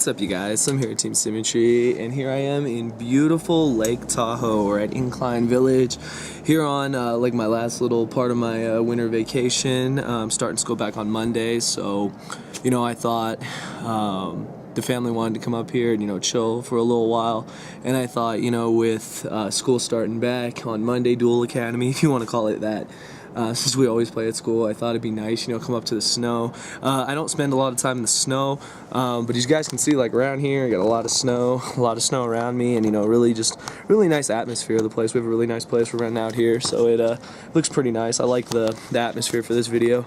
What's up, you guys? I'm here at Team Symmetry, and here I am in beautiful Lake Tahoe. We're at Incline Village here on like my last little part of my winter vacation. I'm starting school back on Monday, so I thought the family wanted to come up here and chill for a little while, and I thought with school starting back on Monday, Duel Academy, if you want to call it that. Since we always play at school, I thought it'd be nice, come up to the snow. I don't spend a lot of time in the snow, but as you guys can see, like around here, I got a lot of snow around me, and really nice atmosphere of the place. We have a really nice place we're renting out here, so it looks pretty nice. I like the atmosphere for this video.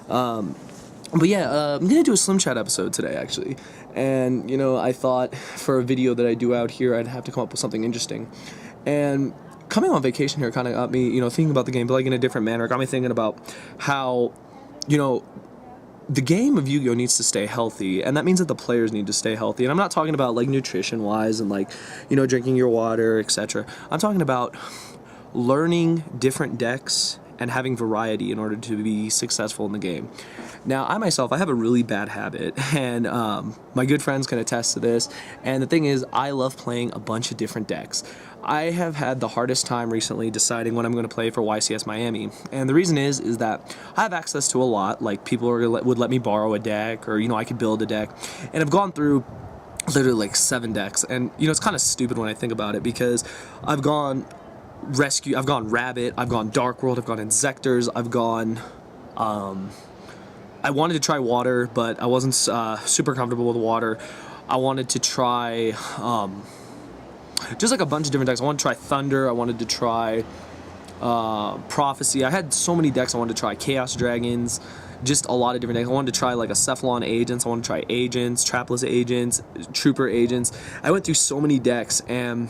But yeah, I'm gonna do a Slim Chat episode today, actually, and I thought for a video that I do out here, I'd have to come up with something interesting, and coming on vacation here kind of got me, thinking about the game, but like in a different manner. It got me thinking about how, the game of Yu-Gi-Oh needs to stay healthy, and that means that the players need to stay healthy. And I'm not talking about like nutrition-wise and like, drinking your water, etc. I'm talking about learning different decks and having variety in order to be successful in the game. Now, I myself, I have a really bad habit, and my good friends can attest to this, and the thing is, I love playing a bunch of different decks. I have had the hardest time recently deciding what I'm going to play for YCS Miami, and the reason is that I have access to a lot, like people would let me borrow a deck, or I could build a deck, and I've gone through literally like 7 decks, and it's kind of stupid when I think about it, because I've gone Rescue, I've gone Rabbit, I've gone Dark World, I've gone Insectors, I've gone I wanted to try Water, but I wasn't super comfortable with Water. I wanted to try just like a bunch of different decks. I wanted to try Thunder, I wanted to try Prophecy. I had so many decks. I wanted to try Chaos Dragons, just a lot of different decks. I wanted to try like a Cephalon Agents, I wanted to try Agents, Trapless Agents, Trooper Agents. I went through so many decks, and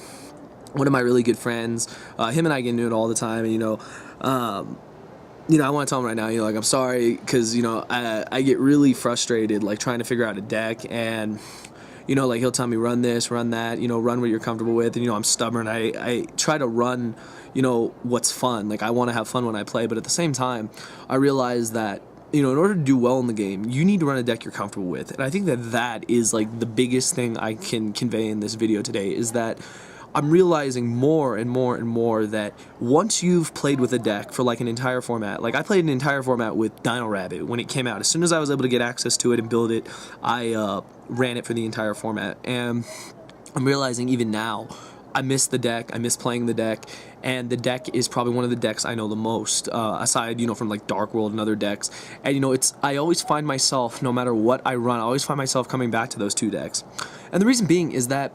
one of my really good friends, him and I get into it all the time, and I want to tell him right now, like, I'm sorry, because, I get really frustrated, like, trying to figure out a deck, and, like, he'll tell me, run this, run that, run what you're comfortable with, and, I'm stubborn. I try to run, what's fun. Like, I want to have fun when I play, but at the same time, I realize that, in order to do well in the game, you need to run a deck you're comfortable with, and I think that is, like, the biggest thing I can convey in this video today, is that I'm realizing more and more and more that once you've played with a deck for like an entire format, like I played an entire format with Dino Rabbit when it came out. As soon as I was able to get access to it and build it, I ran it for the entire format. And I'm realizing even now, I miss the deck, I miss playing the deck, and the deck is probably one of the decks I know the most, aside, from like Dark World and other decks. And I always find myself, no matter what I run, I always find myself coming back to those 2 decks. And the reason being is that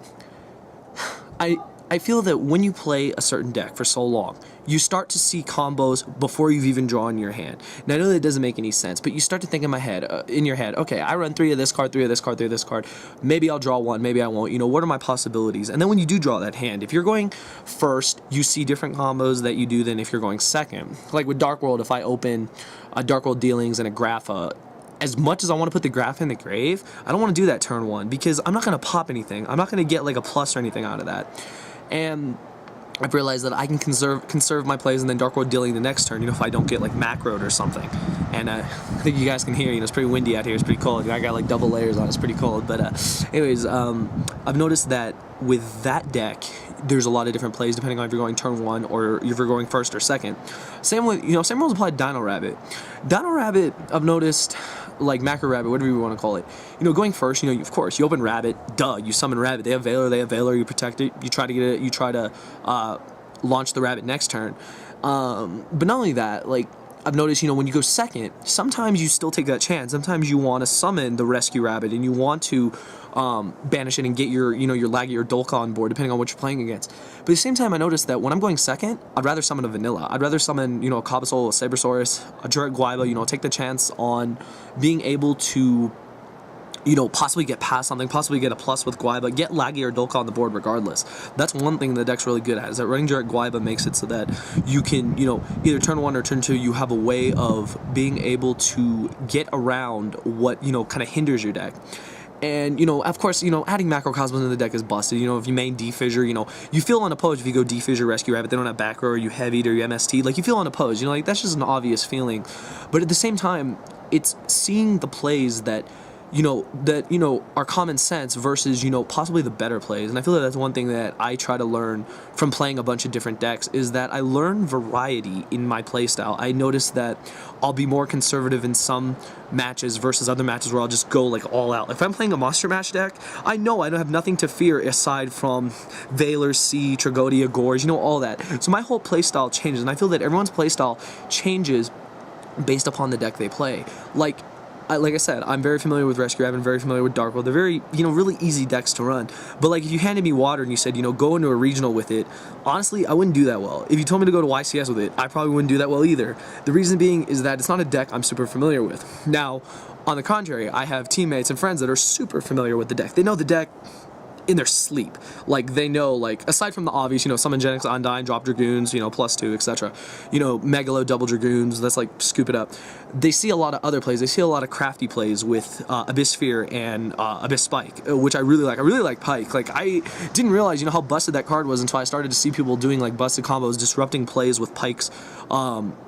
I feel that when you play a certain deck for so long, you start to see combos before you've even drawn your hand. Now, I know that doesn't make any sense, but you start to think in your head, okay, I run 3 of this card, 3 of this card, 3 of this card. Maybe I'll draw 1, maybe I won't. What are my possibilities? And then when you do draw that hand, if you're going first, you see different combos that you do than if you're going second. Like with Dark World, if I open a Dark World Dealings and a Grapha, as much as I want to put the Graph in the grave, I don't want to do that turn 1 because I'm not going to pop anything. I'm not going to get like a plus or anything out of that. And I've realized that I can conserve my plays and then Dark World Dealing the next turn, if I don't get like macroed or something. And I think you guys can hear, it's pretty windy out here, it's pretty cold. I got like double layers on, it's pretty cold. But anyways, I've noticed that with that deck, there's a lot of different plays depending on if you're going turn 1 or if you're going first or second. Same with, same rules apply to Dino Rabbit. Dino Rabbit, I've noticed, like Macro Rabbit, whatever you want to call it, going first, of course, you open Rabbit, you summon Rabbit, they have Valor, you protect it, you try to get it, you try to launch the Rabbit next turn. But not only that, like, I've noticed, when you go second, sometimes you still take that chance. Sometimes you want to summon the Rescue Rabbit and you want to banish it and get your, your Laggy or Dolka on board, depending on what you're playing against. But at the same time, I noticed that when I'm going second, I'd rather summon a Vanilla. I'd rather summon, a Cobasol, a Sabersaurus, a Jurek Guaiba, take the chance on being able to, possibly get past something, possibly get a plus with Guaiba, get Laggy or Dolka on the board regardless. That's one thing the deck's really good at, is that running Jurek Guaiba makes it so that you can, either turn 1 or turn 2, you have a way of being able to get around what, kind of hinders your deck. And, of course, adding Macrocosmos in the deck is busted. If you main D-Fissure, you feel unopposed if you go D-Fissure, Rescue Rabbit, they don't have back row, or you heavied, or you MST. Like, you feel unopposed. Like, that's just an obvious feeling. But at the same time, it's seeing the plays that are common sense versus, possibly the better plays. And I feel like that's one thing that I try to learn from playing a bunch of different decks, is that I learn variety in my playstyle. I notice that I'll be more conservative in some matches versus other matches where I'll just go like all out. If I'm playing a Monster Mash deck, I know I don't have nothing to fear aside from Valor, C, Tragodia, Gorge, all that. So my whole playstyle changes, and I feel that everyone's playstyle changes based upon the deck they play. Like I said, I'm very familiar with Rescue Rabbit, I'm very familiar with Dark World. They're very, really easy decks to run. But like, if you handed me Water and you said, go into a regional with it, honestly, I wouldn't do that well. If you told me to go to YCS with it, I probably wouldn't do that well either. The reason being is that it's not a deck I'm super familiar with. Now, on the contrary, I have teammates and friends that are super familiar with the deck. They know the deck in their sleep. Like, they know, like, aside from the obvious, Summon Genix, Undyne, drop Dragoons, +2, etc. Megalo, double Dragoons, that's like, scoop it up. They see a lot of other plays. They see a lot of crafty plays with Abyss Sphere and Abyss Spike, which I really like. I really like Pike. Like, I didn't realize, how busted that card was until I started to see people doing, like, busted combos, disrupting plays with Pike's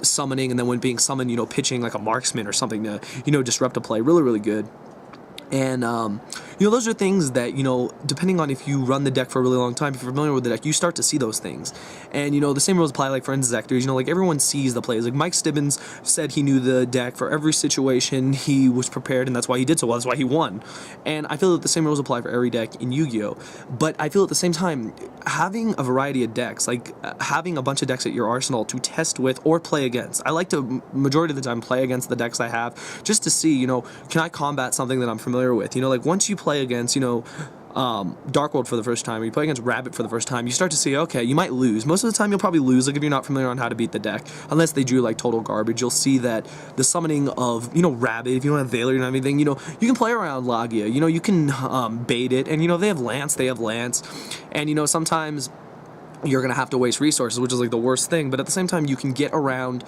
summoning, and then when being summoned, pitching, like, a marksman or something to, disrupt a play. Really, really good. And, those are things that, depending on if you run the deck for a really long time, if you're familiar with the deck, you start to see those things. And, the same rules apply, like, for instance, Zectors, like, everyone sees the plays. Like, Mike Stibbins said he knew the deck for every situation, he was prepared, and that's why he did so well, that's why he won. And I feel that the same rules apply for every deck in Yu-Gi-Oh! But I feel at the same time, having a variety of decks, like, having a bunch of decks at your arsenal to test with or play against. I like to, majority of the time, play against the decks I have, just to see, can I combat something that I'm familiar with? Like, once you play against, Dark World for the first time, or you play against Rabbit for the first time, you start to see, okay, you might lose. Most of the time you'll probably lose, like, if you're not familiar on how to beat the deck. Unless they drew, like, total garbage, you'll see that the summoning of, Rabbit, if you don't have Valor, you don't have anything, you can play around Lagia, you can bait it, and, they have Lance, and, sometimes you're gonna have to waste resources, which is, like, the worst thing, but at the same time, you can get around,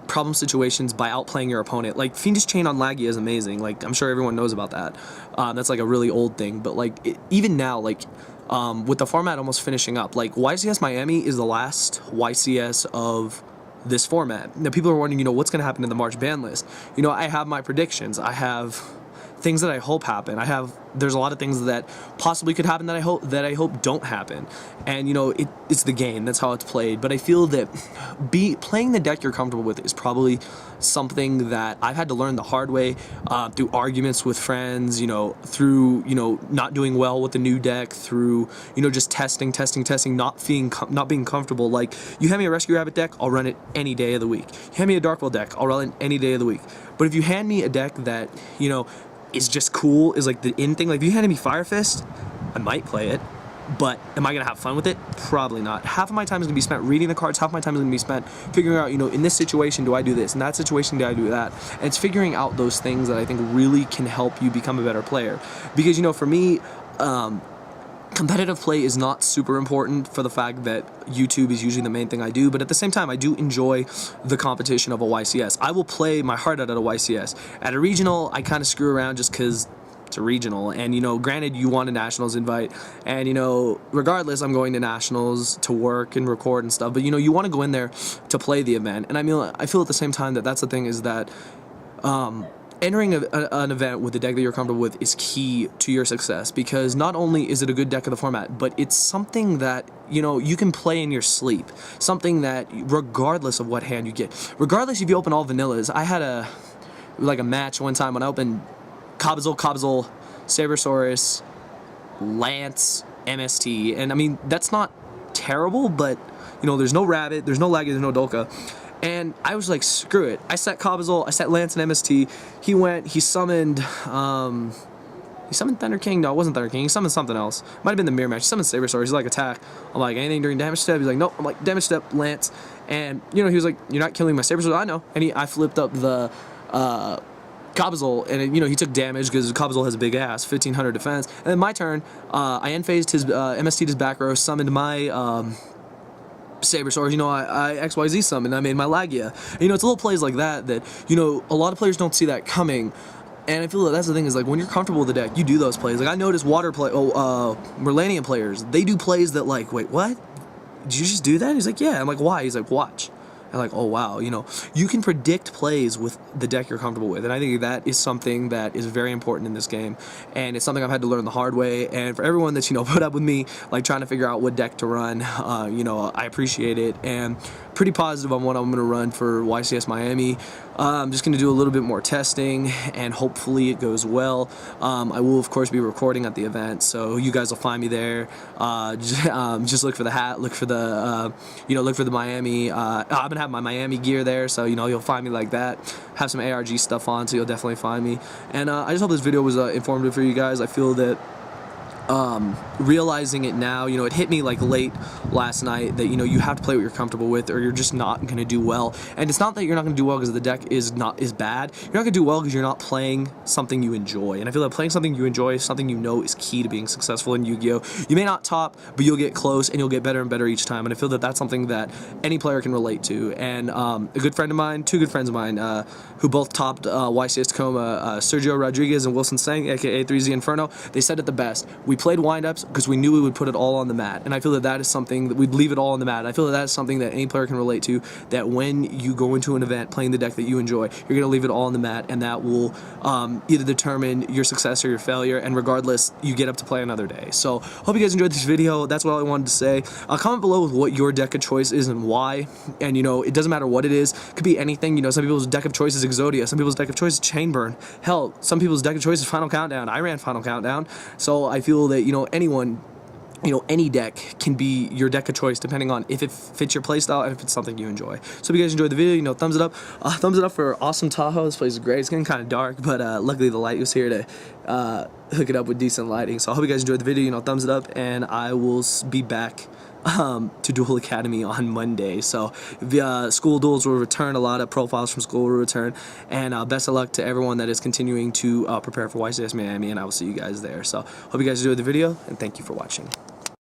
problem situations by outplaying your opponent. Like, Fiendish Chain on Lagia is amazing. Like, I'm sure everyone knows about that. That's like a really old thing, but like, even now, like, with the format almost finishing up, like, YCS Miami is the last YCS of this format. Now, people are wondering, what's going to happen in the March ban list. I have my predictions. I have things that I hope happen. There's a lot of things that possibly could happen that I hope don't happen. And it's the game. That's how it's played. But I feel that playing the deck you're comfortable with is probably something that I've had to learn the hard way, through arguments with friends, through not doing well with the new deck, through just testing, not being comfortable. Like, you hand me a Rescue Rabbit deck, I'll run it any day of the week. You hand me a Dark World deck, I'll run it any day of the week. But if you hand me a deck that is just cool, is like the in thing, like if you handed me Fire Fist, I might play it, but am I gonna have fun with it? Probably not. Half of my time is gonna be spent reading the cards, half of my time is gonna be spent figuring out, in this situation do I do this, in that situation do I do that, and it's figuring out those things that I think really can help you become a better player. Because for me, competitive play is not super important for the fact that YouTube is usually the main thing I do, but at the same time, I do enjoy the competition of a YCS. I will play my heart out at a YCS. At a regional, I kind of screw around just because it's a regional, and granted, you want a nationals invite, and regardless, I'm going to nationals to work and record and stuff, but you want to go in there to play the event. And I feel at the same time that that's the thing, is that entering an event with a deck that you're comfortable with is key to your success, because not only is it a good deck of the format, but it's something that you can play in your sleep, something that regardless of what hand you get, regardless if you open all vanillas. I had a match one time when I opened Kabazol, Sabersaurus, Lance, MST, and that's not terrible, but there's no Rabbit, there's no Lagia, there's no Dolka. And I was like, screw it. I set Kabazol, I set Lance and MST. He summoned Thunder King? No, it wasn't Thunder King. He summoned something else. Might have been the mirror match. He summoned Sabersaurus. He's like, attack. I'm like, anything during damage step? He's like, nope. I'm like, damage step, Lance. And, he was like, you're not killing my Sabersaurus. I know. And I flipped up the Kabazol, and he took damage because Kabazol has a big ass, 1500 defense. And then my turn, I end-phased his MST'd his back row, summoned my Sabersaurus, I XYZ summoned, I made my Lagia. And, it's little plays like that a lot of players don't see that coming. And I feel like that's the thing, is like, when you're comfortable with the deck, you do those plays. Like, I noticed Merlanian players, they do plays that, like, wait, what? Did you just do that? He's like, yeah. I'm like, why? He's like, watch. and like, oh wow, you know, you can predict plays with the deck you're comfortable with, and I think that is something that is very important in this game, and it's something I've had to learn the hard way. And for everyone that's, you know, put up with me like trying to figure out what deck to run, you know, I appreciate it, and pretty positive on what I'm going to run for YCS Miami. I'm just going to do a little bit more testing, and hopefully it goes well. I will of course be recording at the event, so you guys will find me there. Just look for the hat, look for the you know, look for the Miami. I'm gonna have my Miami gear there, so you know, you'll find me like that. Have some ARG stuff on, so you'll definitely find me. And I just hope this video was informative for you guys. I feel that realizing it now, you know, it hit me like late last night that, you know, you have to play what you're comfortable with, or you're just not going to do well. And it's not that you're not going to do well because the deck is bad. You're not going to do well because you're not playing something you enjoy. And I feel like playing something you enjoy, something you know, is key to being successful in Yu-Gi-Oh. You may not top, but you'll get close, and you'll get better and better each time. And I feel that that's something that any player can relate to. And a good friend of mine, two good friends of mine, who both topped YCS Tacoma, Sergio Rodriguez and Wilson Sang, aka 3Z Inferno, they said it the best. We played windups because we knew we would put it all on the mat, and I feel that that is something that we'd leave it all on the mat. I feel that that is something that any player can relate to, that when you go into an event playing the deck that you enjoy, you're going to leave it all on the mat, and that will either determine your success or your failure, and regardless, you get up to play another day. So hope you guys enjoyed this video. That's what I wanted to say. Comment below with what your deck of choice is and why, and you know, it doesn't matter what it is. It could be anything. You know, some people's deck of choice is Exodia, some people's deck of choice is Chainburn, hell, some people's deck of choice is Final Countdown. I ran Final Countdown, so I feel that, you know, anyone, you know, any deck can be your deck of choice depending on if it fits your playstyle and if it's something you enjoy. So if you guys enjoyed the video, you know, thumbs it up. Thumbs it up for Awesome Tahoe. This place is great. It's getting kind of dark, but luckily the light was here to hook it up with decent lighting. So I hope you guys enjoyed the video. You know, thumbs it up, and I will be back to Duel Academy on Monday. So the school duels will return. A lot of profiles from school will return, and best of luck to everyone that is continuing to prepare for YCS Miami, and I will see you guys there. So hope you guys enjoyed the video, and thank you for watching.